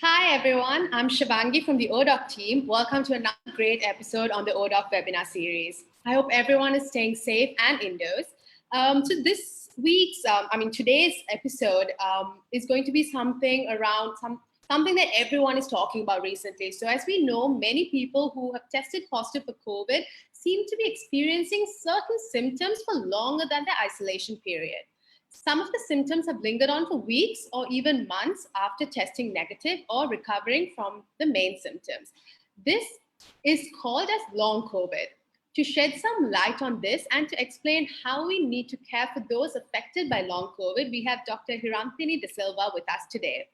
Hi everyone, I'm Shivangi from the oDoc team. Welcome to another great episode on the oDoc webinar series. I hope everyone is staying safe and indoors. Today's episode is going to be something around something that everyone is talking about recently. So as we know, many people who have tested positive for COVID seem to be experiencing certain symptoms for longer than their isolation period. Some of the symptoms have lingered on for weeks or even months after testing negative or recovering from the main symptoms. This is called as long COVID. To shed some light on this and to explain how we need to care for those affected by long COVID, we have Dr. Hiranthini De Silva with us today.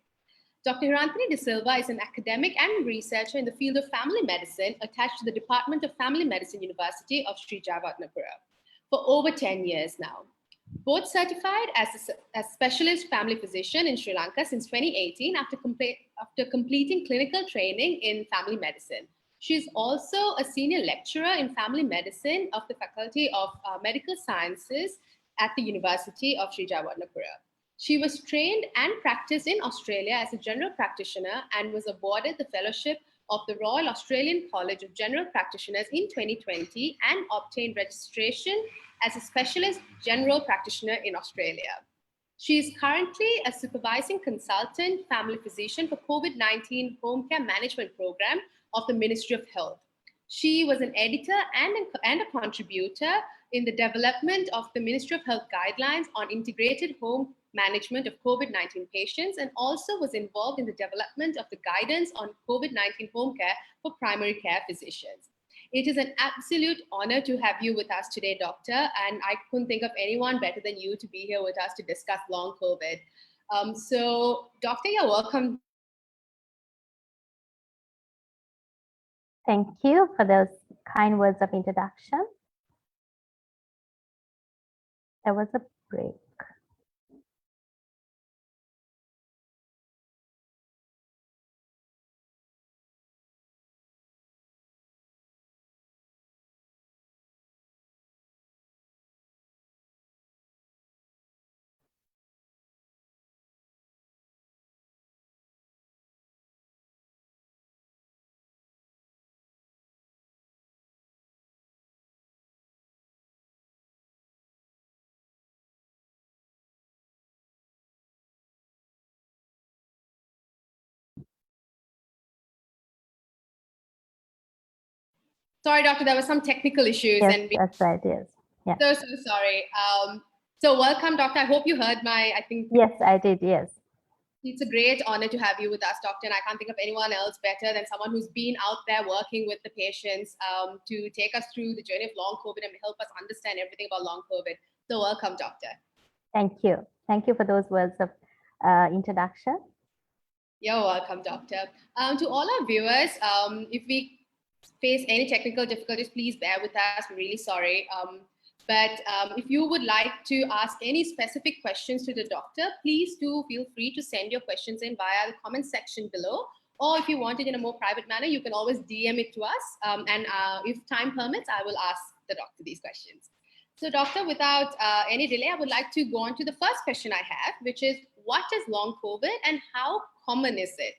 Dr. Hiranthini De Silva is an academic and researcher in the field of family medicine attached to the Department of Family Medicine University of Sri Jayewardenepura for over 10 years now. Both certified as a specialist family physician in Sri Lanka since 2018 after completing clinical training in family medicine. She is also a senior lecturer in family medicine of the Faculty of Medical Sciences at the University of Sri Jayewardenepura. She was trained and practiced in Australia as a general practitioner and was awarded the fellowship of the Royal Australian College of General Practitioners in 2020 and obtained registration as a specialist general practitioner in Australia. She is currently a supervising consultant family physician for COVID-19 home care management program of the Ministry of Health. She was an editor and a contributor in the development of the Ministry of Health guidelines on integrated home management of COVID-19 patients and also was involved in the development of the guidance on COVID-19 home care for primary care physicians. It is an absolute honor to have you with us today, Doctor, and I couldn't think of anyone better than you to be here with us to discuss long COVID. Doctor, you're welcome. Thank you for those kind words of introduction. There was a break. Sorry, Doctor, there were some technical issues. Yes, that's right, yes. Yeah. So sorry. So welcome, Doctor. I hope you heard Yes, I did, yes. It's a great honor to have you with us, Doctor, and I can't think of anyone else better than someone who's been out there working with the patients to take us through the journey of long COVID and help us understand everything about long COVID. So welcome, Doctor. Thank you. Thank you for those words of introduction. You're welcome, Doctor. To all our viewers, if we face any technical difficulties, please bear with us. We're really sorry. But if you would like to ask any specific questions to the doctor, please do feel free to send your questions in via the comment section below. Or if you want it in a more private manner, you can always DM it to us. And if time permits, I will ask the doctor these questions. So doctor, without any delay, I would like to go on to the first question I have, which is what is long COVID and how common is it?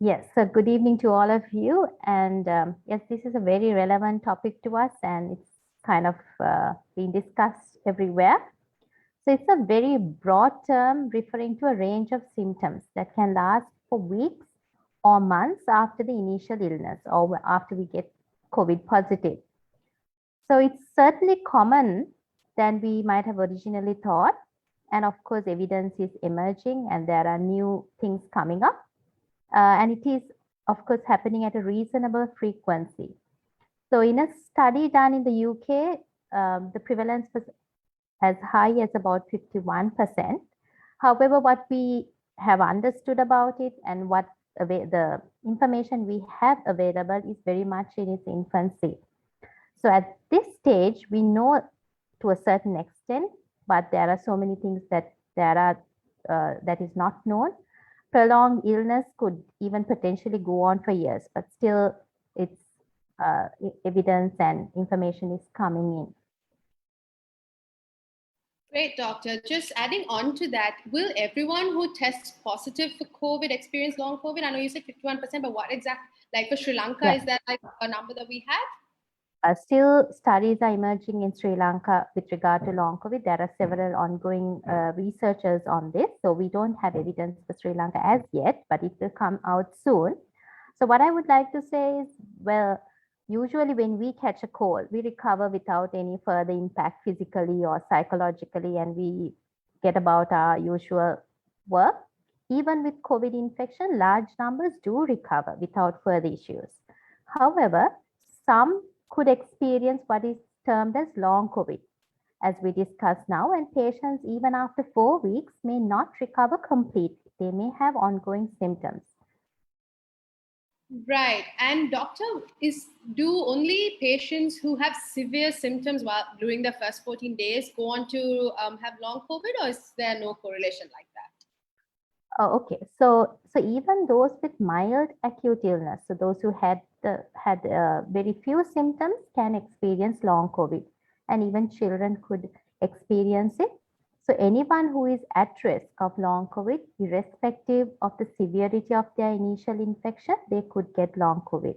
Yes, so good evening to all of you. And yes, this is a very relevant topic to us and it's kind of being discussed everywhere. So it's a very broad term referring to a range of symptoms that can last for weeks or months after the initial illness or after we get COVID positive. So it's certainly common than we might have originally thought. And of course, evidence is emerging and there are new things coming up. And it is, of course, happening at a reasonable frequency. So in a study done in the UK, the prevalence was as high as about 51%. However, what we have understood about it and what the information we have available is very much in its infancy. So at this stage, we know to a certain extent, but there are so many things that that is not known. Prolonged illness could even potentially go on for years, but still it's evidence and information is coming in. Great, doctor. Just adding on to that, will everyone who tests positive for COVID experience long COVID? I know you said 51%, but what exact, like for Sri Lanka, Yeah. is that like a number that we have? Still, studies are emerging in Sri Lanka with regard to long COVID. There are several ongoing researchers on this. So we don't have evidence for Sri Lanka as yet, but it will come out soon. So what I would like to say is, well, usually when we catch a cold, we recover without any further impact physically or psychologically, and we get about our usual work. Even with COVID infection, large numbers do recover without further issues. However, some could experience what is termed as long COVID, as we discussed now, and patients, even after 4 weeks, may not recover completely. They may have ongoing symptoms. Right. And doctor, do only patients who have severe symptoms while during the first 14 days go on to have long COVID, or is there no correlation like that? Oh, okay. So even those with mild acute illness, so those who had very few symptoms can experience long COVID, and even children could experience it. So anyone who is at risk of long COVID, irrespective of the severity of their initial infection, they could get long COVID.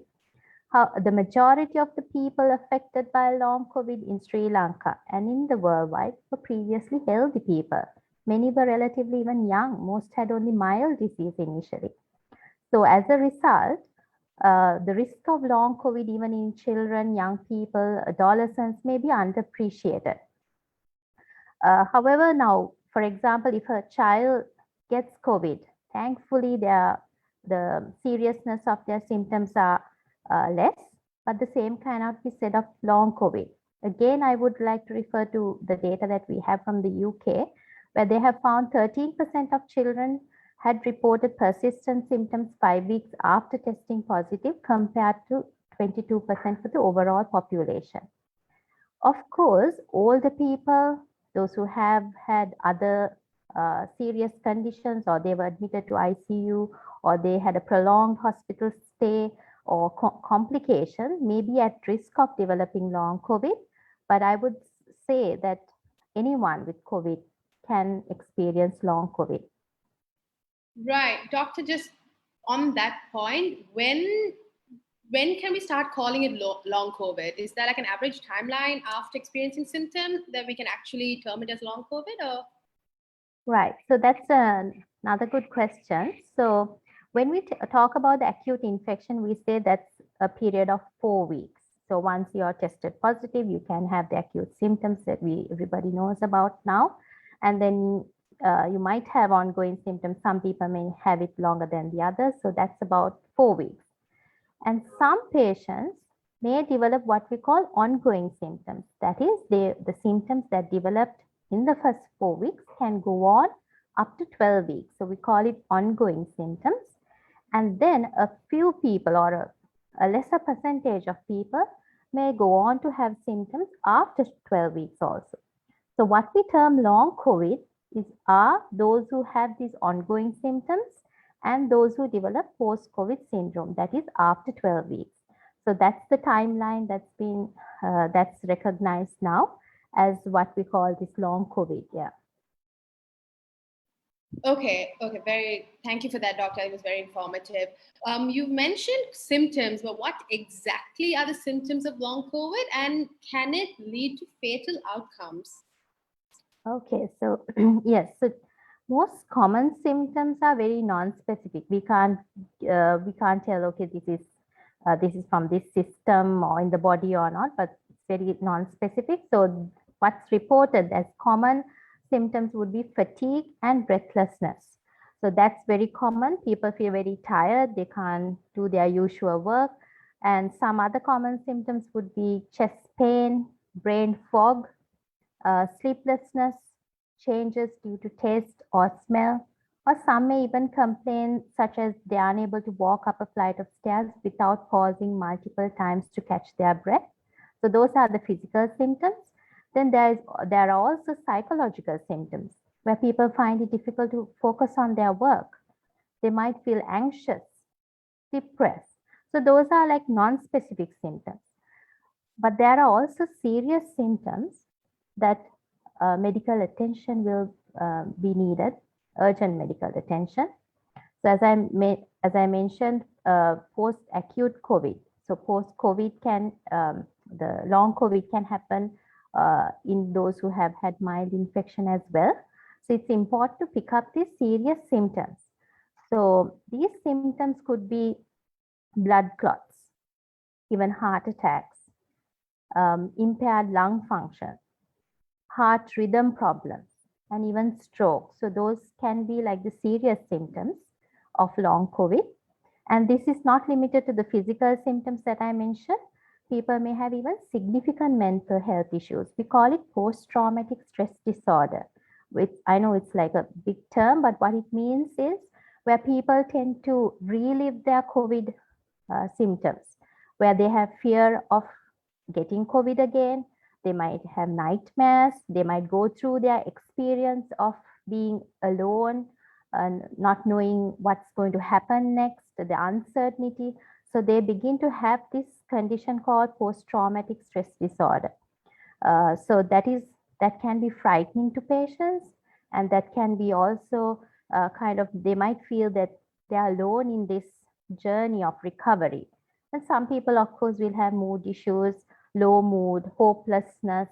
The majority of the people affected by long COVID in Sri Lanka and in the worldwide were previously healthy people. Many were relatively even young. Most had only mild disease initially. So as a result, the risk of long COVID, even in children, young people, adolescents, may be underappreciated. However, now, for example, if a child gets COVID, thankfully, the seriousness of their symptoms are less, but the same cannot be said of long COVID. Again, I would like to refer to the data that we have from the UK, where they have found 13% of children had reported persistent symptoms 5 weeks after testing positive, compared to 22% for the overall population. Of course, older people, those who have had other serious conditions, or they were admitted to ICU, or they had a prolonged hospital stay or complication, may be at risk of developing long COVID. But I would say that anyone with COVID can experience long COVID. Right. Doctor, just on that point, when can we start calling it long COVID? Is there like an average timeline after experiencing symptoms that we can actually term it as long COVID? Or Right. So that's another good question. So when we talk about the acute infection, we say that's a period of 4 weeks. So once you are tested positive, you can have the acute symptoms that everybody knows about now. And then you might have ongoing symptoms. Some people may have it longer than the others. So that's about 4 weeks. And some patients may develop what we call ongoing symptoms. That is, the symptoms that developed in the first 4 weeks can go on up to 12 weeks. So we call it ongoing symptoms. And then a few people, or a lesser percentage of people, may go on to have symptoms after 12 weeks also. So what we term long COVID are those who have these ongoing symptoms and those who develop post-COVID syndrome, that is after 12 weeks. So that's the timeline that's recognized now as what we call this long COVID. Yeah. okay, thank you for that, doctor. It was very informative. You mentioned symptoms, but what exactly are the symptoms of long COVID, and can it lead to fatal outcomes? Okay, so yes, so most common symptoms are very non-specific. We can't tell, okay, this is from this system or in the body or not, but it's very non-specific. So what's reported as common symptoms would be fatigue and breathlessness. So that's very common. People feel very tired. They can't do their usual work. And some other common symptoms would be chest pain, brain fog, sleeplessness, changes due to taste or smell, or some may even complain, such as they are unable to walk up a flight of stairs without pausing multiple times to catch their breath. So those are the physical symptoms. Then there are also psychological symptoms where people find it difficult to focus on their work. They might feel anxious, depressed. So those are like non-specific symptoms. But there are also serious symptoms that medical attention will be needed, urgent medical attention. So as I mentioned, post-acute COVID. So post-COVID the long COVID can happen in those who have had mild infection as well. So it's important to pick up these serious symptoms. So these symptoms could be blood clots, even heart attacks, impaired lung function, heart rhythm problems, and even stroke. So those can be like the serious symptoms of long COVID. And this is not limited to the physical symptoms that I mentioned. People may have even significant mental health issues. We call it post-traumatic stress disorder, which I know it's like a big term, but what it means is where people tend to relive their COVID symptoms, where they have fear of getting COVID again. They might have nightmares. They might go through their experience of being alone and not knowing what's going to happen next, the uncertainty. So they begin to have this condition called post-traumatic stress disorder. So that can be frightening to patients, and that can be also they might feel that they are alone in this journey of recovery. And some people, of course, will have mood issues, low mood, hopelessness.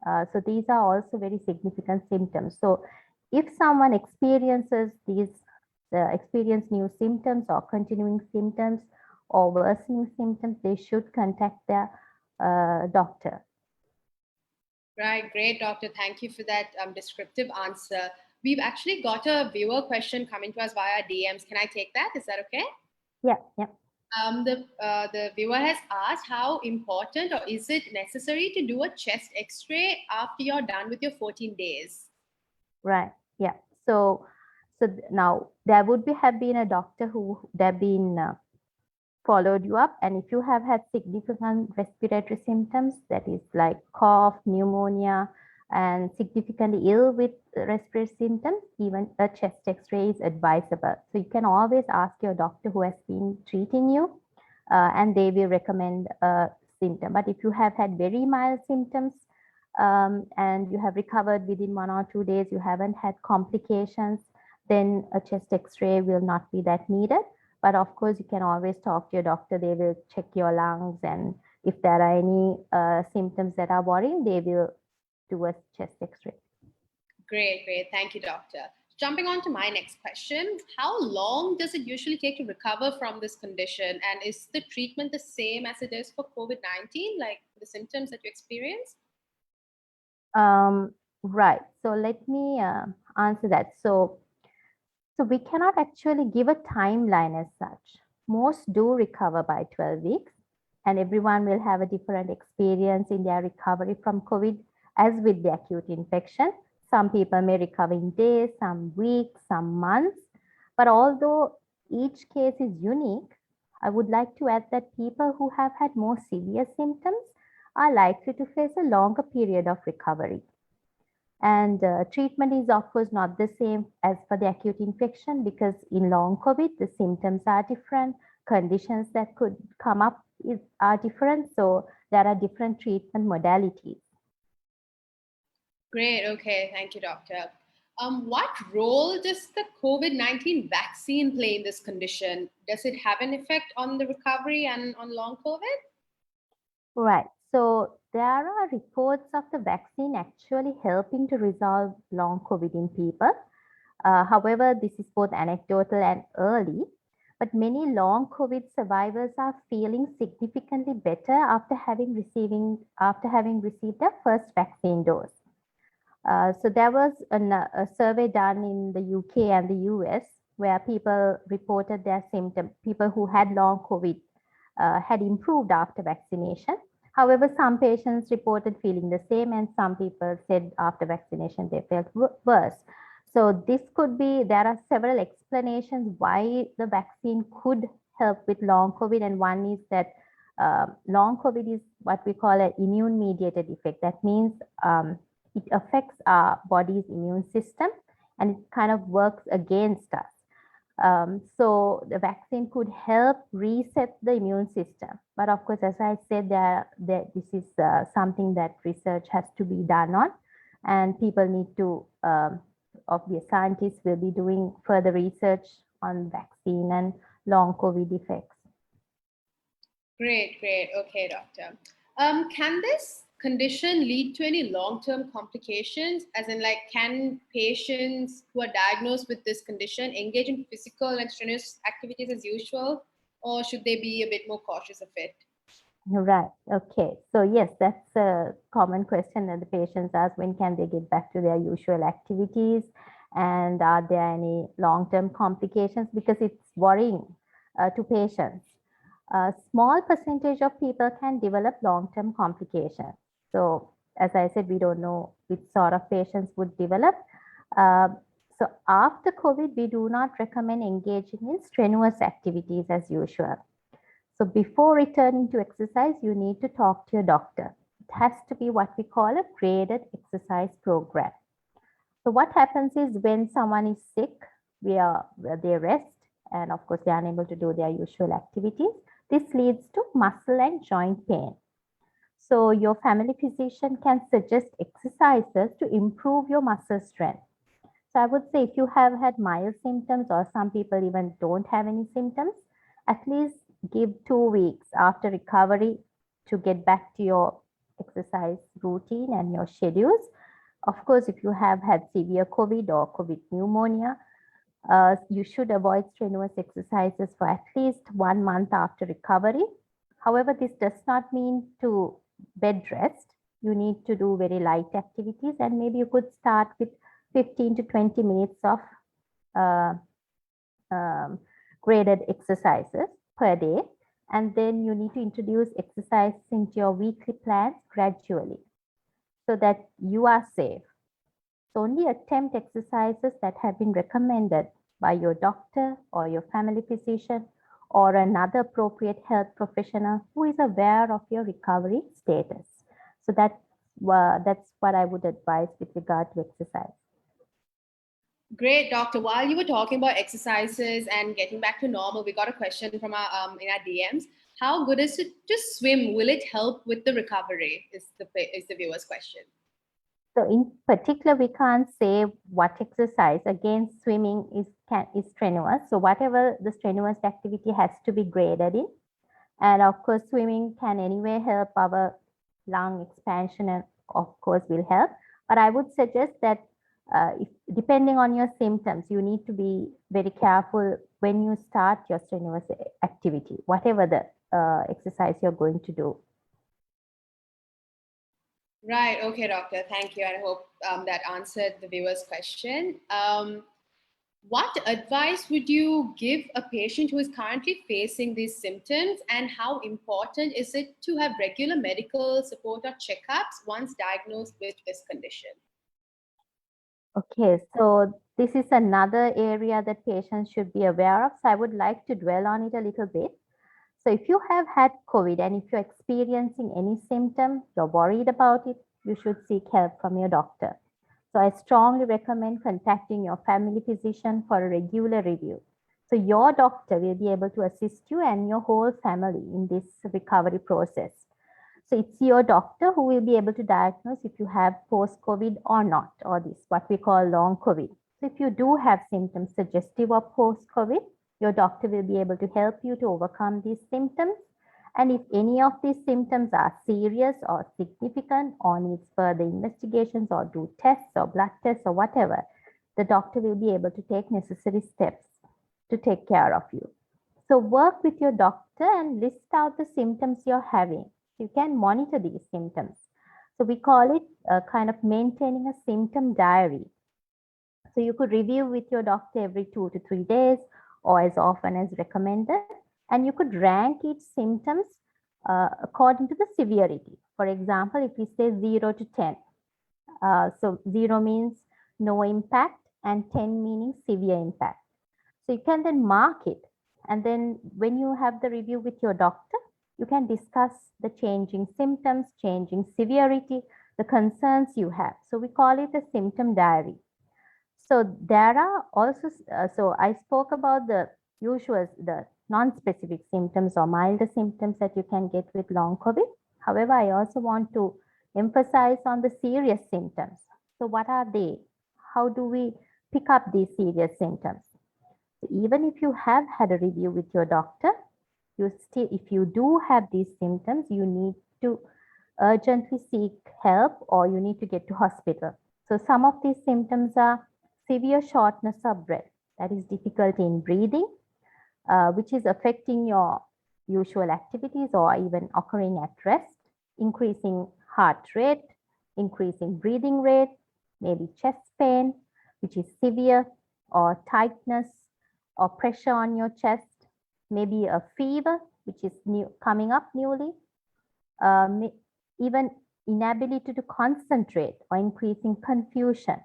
So these are also very significant symptoms. So if someone experiences experience new symptoms or continuing symptoms or worsening symptoms, they should contact their doctor. Right, great, doctor. Thank you for that descriptive answer. We've actually got a viewer question coming to us via DMs. Can I take that? Is that okay? Yeah. The viewer has asked, how important or is it necessary to do a chest X-ray after you're done with your 14 days? Right. Yeah. So now there would have been a doctor who would have been followed you up, and if you have had significant respiratory symptoms, that is like cough, pneumonia, and significantly ill with respiratory symptoms, even a chest X-ray is advisable. So you can always ask your doctor who has been treating you, and they will recommend a symptom. But if you have had very mild symptoms and you have recovered within 1 or 2 days, you haven't had complications, then a chest X-ray will not be that needed. But of course, you can always talk to your doctor. They will check your lungs, and if there are any symptoms that are worrying, they will do a chest X-ray. Great. Thank you, doctor. Jumping on to my next question, how long does it usually take to recover from this condition? And is the treatment the same as it is for COVID-19, like the symptoms that you experience? Right. So let me answer that. So we cannot actually give a timeline as such. Most do recover by 12 weeks, and everyone will have a different experience in their recovery from COVID as with the acute infection. Some people may recover in days, some weeks, some months. But although each case is unique, I would like to add that people who have had more severe symptoms are likely to face a longer period of recovery. And treatment is, of course, not the same as for the acute infection, because in long COVID, the symptoms are different, conditions that could come up are different. So there are different treatment modalities. Great. Okay. Thank you, doctor. What role does the COVID-19 vaccine play in this condition? Does it have an effect on the recovery and on long COVID? Right. So there are reports of the vaccine actually helping to resolve long COVID in people. However, this is both anecdotal and early, but many long COVID survivors are feeling significantly better after having received their first vaccine dose. So there was a survey done in the UK and the US where people reported their symptoms. People who had long COVID had improved after vaccination. However, some patients reported feeling the same, and some people said after vaccination they felt worse. So this could be, there are several explanations why the vaccine could help with long COVID, and one is that long COVID is what we call an immune-mediated effect. That means it affects our body's immune system, and it kind of works against us. So the vaccine could help reset the immune system. But of course, as I said, this is something that research has to be done on. and people need to, obvious scientists will be doing further research on vaccine and long COVID effects. Great, great. Okay, doctor. Can this condition lead to any long-term complications? As in, like, can patients who are diagnosed with this condition engage in physical and strenuous activities as usual, or should they be a bit more cautious of it? Right. Okay. So yes, that's a common question that the patients ask: when can they get back to their usual activities, and are there any long-term complications? Because it's worrying to patients. A small percentage of people can develop long-term complications. So as I said, we don't know which sort of patients would develop. Uh, so after COVID, we do not recommend engaging in strenuous activities as usual. So before returning to exercise, you need to talk to your doctor. It has to be what we call a graded exercise program. So what happens is when someone is sick, they rest, and of course they are unable to do their usual activities. This leads to muscle and joint pain. So your family physician can suggest exercises to improve your muscle strength. So I would say if you have had mild symptoms, or some people even don't have any symptoms, at least give 2 weeks after recovery to get back to your exercise routine and your schedules. Of course, if you have had severe COVID or COVID pneumonia, you should avoid strenuous exercises for at least 1 month after recovery. However, this does not mean to bed rest. You need to do very light activities, and maybe you could start with 15 to 20 minutes of uh, graded exercises per day. And then you need to introduce exercise into your weekly plans gradually so that you are safe. So only attempt exercises that have been recommended by your doctor or your family physician or another appropriate health professional who is aware of your recovery status. So that's what I would advise with regard to exercise. Great, doctor. While you were talking about exercises and getting back to normal, we got a question from our in our DMs. How good is it to swim? Will it help with the recovery? Is the viewer's question. So in particular, we can't say what exercise. Again, swimming is strenuous. So whatever the strenuous activity has to be graded in. And of course, swimming can anyway help our lung expansion, and of course will help. But I would suggest that if, depending on your symptoms, you need to be very careful when you start your strenuous activity, whatever the exercise you're going to do. Right. Okay, doctor. Thank you. I hope that answered the viewer's question. What advice would you give a patient who is currently facing these symptoms, and how important is it to have regular medical support or checkups once diagnosed with this condition? Okay, so this is another area that patients should be aware of. So I would like to dwell on it a little bit. So if you have had COVID and if you're experiencing any symptom, you're worried about it, you should seek help from your doctor. So I strongly recommend contacting your family physician for a regular review. So your doctor will be able to assist you and your whole family in this recovery process. So it's your doctor who will be able to diagnose if you have post-COVID or not, or this what we call long COVID. So if you do have symptoms suggestive of post-COVID, your doctor will be able to help you to overcome these symptoms. And if any of these symptoms are serious or significant or needs further investigations or do tests or blood tests or whatever, the doctor will be able to take necessary steps to take care of you. So work with your doctor and list out the symptoms you're having. You can monitor these symptoms. So we call it kind of maintaining a symptom diary. So you could review with your doctor every 2 to 3 days or as often as recommended. And you could rank each symptoms according to the severity. For example, if we say 0 to 10, so 0 means no impact and 10 meaning severe impact. So you can then mark it. And then when you have the review with your doctor, you can discuss the changing symptoms, changing severity, the concerns you have. So we call it a symptom diary. So there are also, so I spoke about the usual, the non-specific symptoms or milder symptoms that you can get with long COVID. However, I also want to emphasize on the serious symptoms. So what are they? How do we pick up these serious symptoms? Even if you have had a review with your doctor, if you do have these symptoms, you need to urgently seek help or you need to get to hospital. So some of these symptoms are severe shortness of breath, that is difficulty in breathing, which is affecting your usual activities or even occurring at rest, increasing heart rate, increasing breathing rate, maybe chest pain, which is severe, or tightness or pressure on your chest, maybe a fever, which is coming up newly, even inability to concentrate or increasing confusion,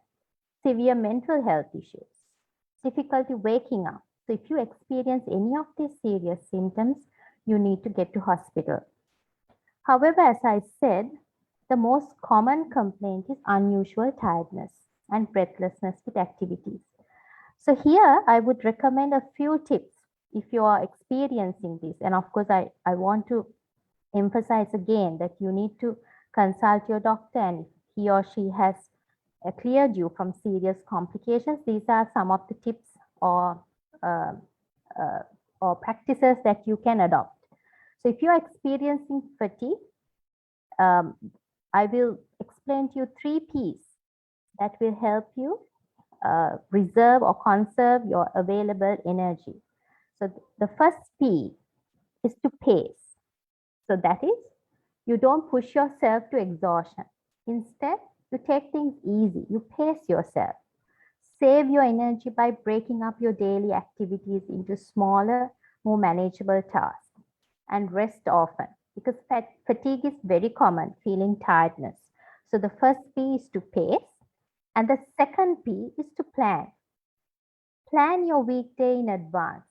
severe mental health issues, difficulty waking up. So if you experience any of these serious symptoms, you need to get to hospital. However, as I said, the most common complaint is unusual tiredness and breathlessness with activities. So here I would recommend a few tips if you are experiencing this. And of course, I want to emphasize again that you need to consult your doctor, and if he or she has cleared you from serious complications, these are some of the tips or practices that you can adopt. So if you are experiencing fatigue, I will explain to you 3 P's that will help you reserve or conserve your available energy. So the first P is to pace. So that is, you don't push yourself to exhaustion. Instead, you take things easy, you pace yourself. Save your energy by breaking up your daily activities into smaller, more manageable tasks, and rest often, because fatigue is very common, feeling tiredness. So the first P is to pace, and the second P is to plan. Plan your weekday in advance.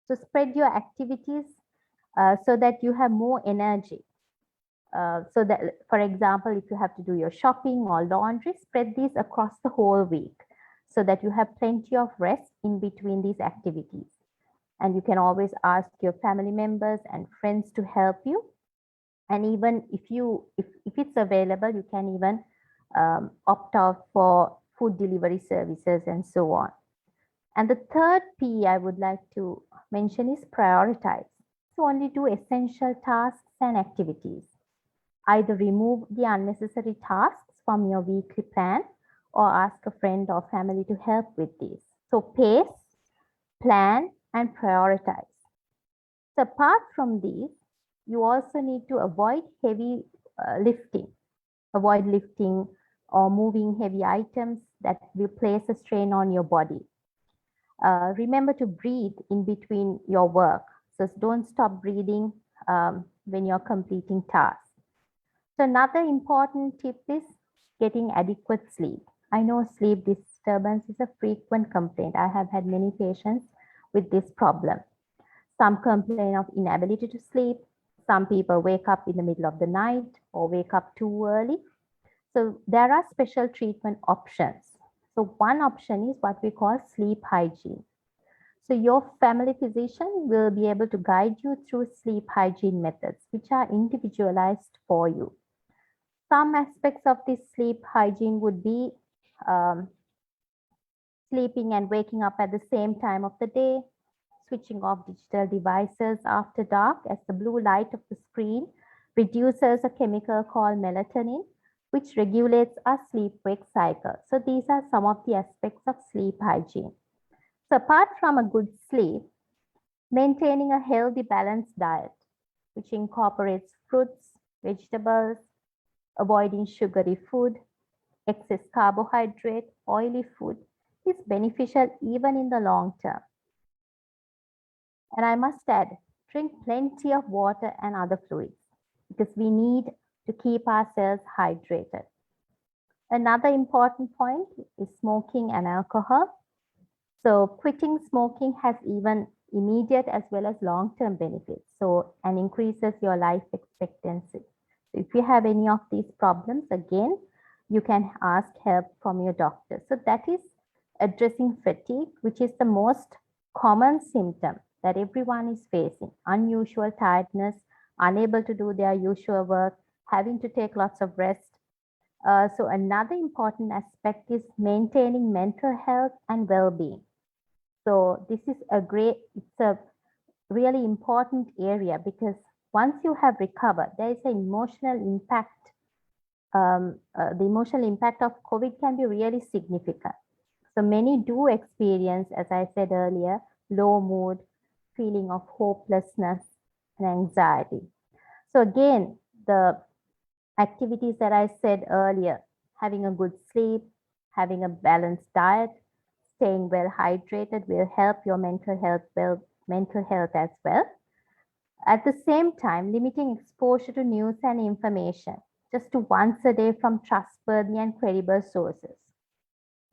So spread your activities so that you have more energy. So that, for example, if you have to do your shopping or laundry, spread these across the whole week so that you have plenty of rest in between these activities. And you can always ask your family members and friends to help you. And even if it's available, you can even opt out for food delivery services and so on. And the third P I would like to mention is prioritize. So only do essential tasks and activities. Either remove the unnecessary tasks from your weekly plan or ask a friend or family to help with these. So pace, plan, and prioritize. So apart from these, you also need to avoid heavy lifting. Avoid lifting or moving heavy items that will place a strain on your body. Remember to breathe in between your work. So don't stop breathing when you're completing tasks. So another important tip is getting adequate sleep. I know sleep disturbance is a frequent complaint. I have had many patients with this problem. Some complain of inability to sleep. Some people wake up in the middle of the night or wake up too early. So there are special treatment options. So one option is what we call sleep hygiene. So your family physician will be able to guide you through sleep hygiene methods, which are individualized for you. Some aspects of this sleep hygiene would be sleeping and waking up at the same time of the day, switching off digital devices after dark, as the blue light of the screen reduces a chemical called melatonin, which regulates our sleep-wake cycle. So these are some of the aspects of sleep hygiene. So apart from a good sleep, maintaining a healthy balanced diet, which incorporates fruits, vegetables, avoiding sugary food, excess carbohydrate, oily food is beneficial even in the long term. And I must add, drink plenty of water and other fluids because we need to keep ourselves hydrated. Another important point is smoking and alcohol. So quitting smoking has even immediate as well as long-term benefits. So, and increases your life expectancy. So if you have any of these problems, again, you can ask help from your doctor. So that is addressing fatigue, which is the most common symptom that everyone is facing. Unusual tiredness, unable to do their usual work, having to take lots of rest, So another important aspect is maintaining mental health and well-being. So this is it's a really important area, because once you have recovered, there is an emotional impact. The emotional impact of COVID can be really significant. So many do experience, as I said earlier, low mood, feeling of hopelessness and anxiety. So again, the activities that I said earlier, having a good sleep, having a balanced diet, staying well hydrated will help your mental health as well. At the same time, limiting exposure to news and information just to once a day from trustworthy and credible sources.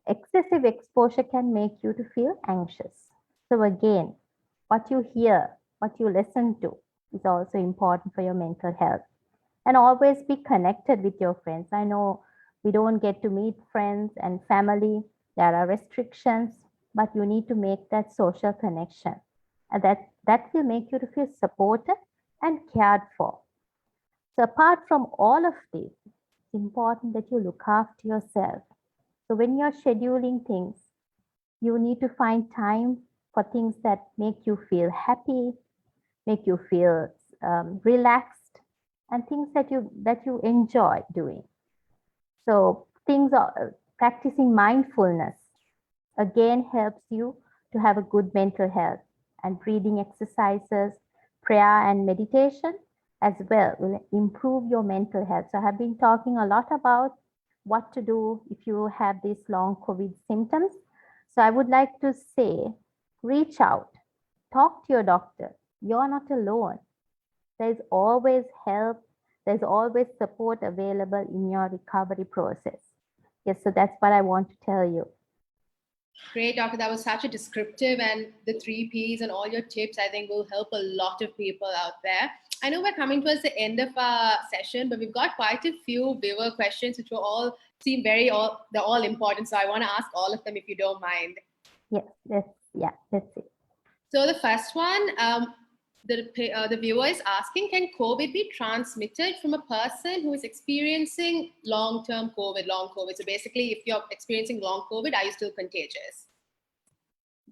Excessive exposure can make you to feel anxious. So again, what you hear, what you listen to is also important for your mental health. And always be connected with your friends. I know we don't get to meet friends and family. There are restrictions, but you need to make that social connection. And that will make you to feel supported and cared for. So apart from all of this, it's important that you look after yourself. So when you're scheduling things, you need to find time for things that make you feel happy, make you feel relaxed, and things that you enjoy doing. So things are practicing mindfulness again helps you to have a good mental health, and breathing exercises, prayer and meditation as well will improve your mental health. So I have been talking a lot about what to do if you have these long COVID symptoms. So I would like to say, reach out, talk to your doctor. You're not alone. There's always help. There's always support available in your recovery process. Yes, so that's what I want to tell you. Great, Doctor. That was such a descriptive, and the 3 Ps and all your tips, I think, will help a lot of people out there. I know we're coming towards the end of our session, but we've got quite a few viewer questions, which all seem they're all important. So I want to ask all of them if you don't mind. Yes, that's it. So the first one, the viewer is asking, can COVID be transmitted from a person who is experiencing long-term COVID, long COVID? So basically, if you're experiencing long COVID, are you still contagious?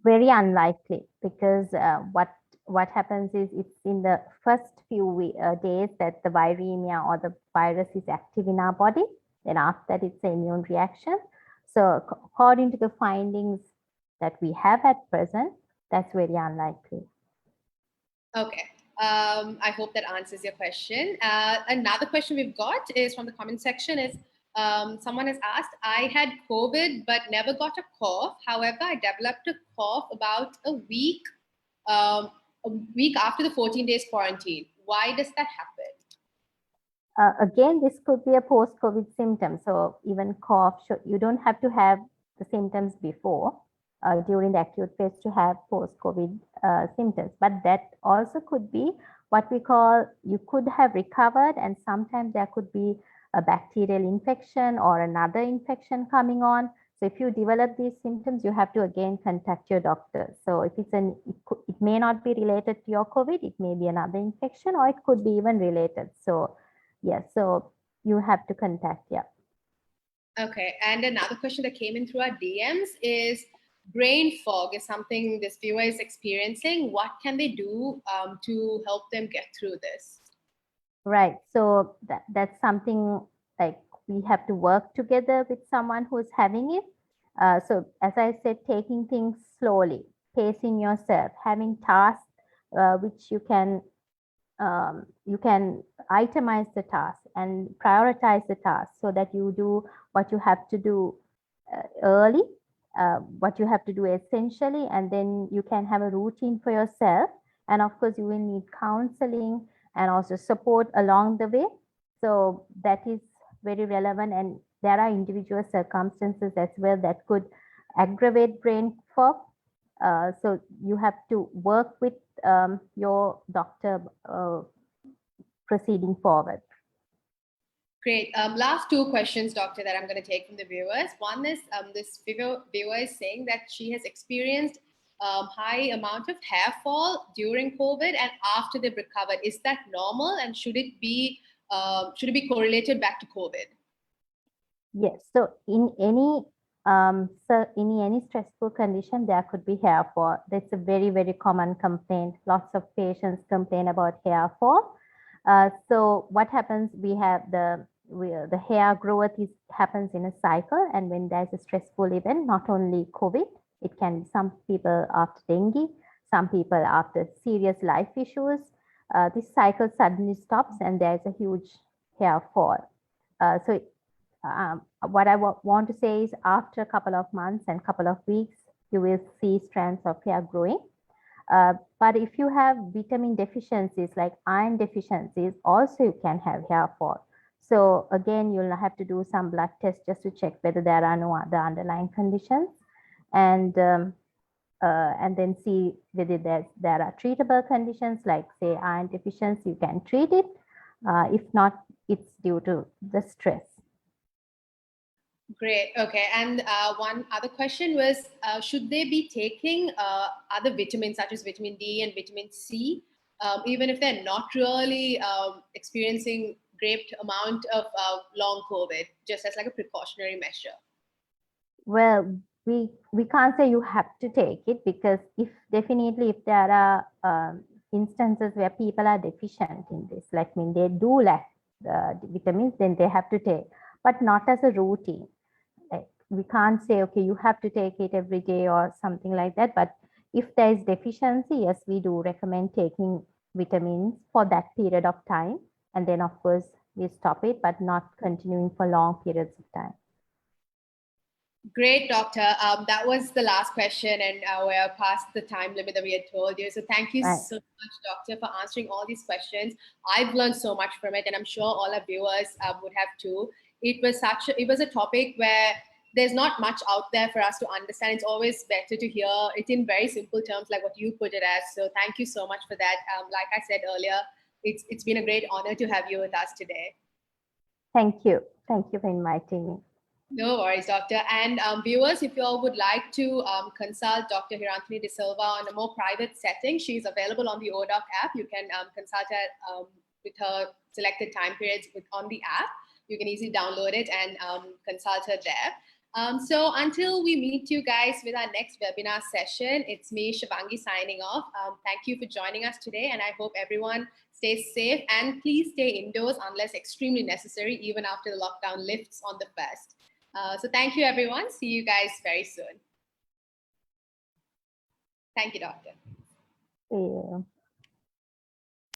Very unlikely, because what happens is it's in the first few days that the viremia or the virus is active in our body. Then after that, it's an immune reaction. So according to the findings that we have at present, that's very unlikely. Okay. I hope that answers your question. Another question we've got is from the comment section is, someone has asked, I had COVID but never got a cough. However, I developed a cough about a week after the 14 days quarantine. Why does that happen? Again, this could be a post-COVID symptom. So even cough, you don't have to have the symptoms before during the acute phase to have post-COVID symptoms. But that also could be what we call, you could have recovered, and sometimes there could be a bacterial infection or another infection coming on. So if you develop these symptoms, you have to again contact your doctor. So if it may not be related to your COVID, it may be another infection, or it could be even related. So yes, so you have to contact, yeah. Okay, and another question that came in through our DMs is, brain fog is something this viewer is experiencing. What can they do to help them get through this? Right, so that's something like we have to work together with someone who's having it. So as I said, taking things slowly, pacing yourself, having tasks which you can itemize the task and prioritize the task, so that you do what you have to do early, what you have to do essentially, and then you can have a routine for yourself. And of course, you will need counseling and also support along the way. So that is very relevant, and there are individual circumstances as well that could aggravate brain fog. So you have to work with your doctor proceeding forward. Great. Last 2 questions, Doctor, that I'm going to take from the viewers. One is, this viewer is saying that she has experienced high amount of hair fall during COVID and after they've recovered. Is that normal, and should it be correlated back to COVID? Yes. So in any stressful condition, there could be hair fall. That's a very, very common complaint. Lots of patients complain about hair fall. So what happens? We have the hair growth happens in a cycle, and when there's a stressful event, not only COVID, it can be some people after dengue, some people after serious life issues. This cycle suddenly stops, and there's a huge hair fall. So what I want to say is after a couple of months and couple of weeks, you will see strands of hair growing. But if you have vitamin deficiencies like iron deficiencies, also you can have hair fall. So again, you'll have to do some blood tests just to check whether there are no other underlying conditions, and then see whether there are treatable conditions like say iron deficiency, you can treat it. If not, it's due to the stress. Great. Okay. And one other question was, should they be taking other vitamins such as vitamin D and vitamin C, even if they're not really experiencing great amount of long COVID, just as like a precautionary measure? Well, we can't say you have to take it, because if there are instances where people are deficient in this, like they do lack the vitamins, then they have to take, but not as a routine. Like we can't say, okay, you have to take it every day or something like that. But if there is deficiency, yes, we do recommend taking vitamins for that period of time. And then of course we stop it, but not continuing for long periods of time. Great, doctor. That was the last question, and we're past the time limit that we had told you. So thank you so much, doctor, for answering all these questions. I've learned so much from it, and I'm sure all our viewers would have too. It was a topic where there's not much out there for us to understand. It's always better to hear it in very simple terms, like what you put it as. So thank you so much for that. Like I said earlier, it's been a great honor to have you with us today. Thank you. Thank you for inviting me. No worries, doctor. And viewers, if you all would like to consult Dr. Hiranthini De Silva on a more private setting, she's available on the oDoc app. You can consult her with her selected time periods on the app. You can easily download it and consult her there. So until we meet you guys with our next webinar session, it's me, Shivangi, signing off. Thank you for joining us today, and I hope everyone stays safe, and please stay indoors unless extremely necessary, even after the lockdown lifts on the 1st. So thank you, everyone. See you guys very soon. Thank you, doctor. See you.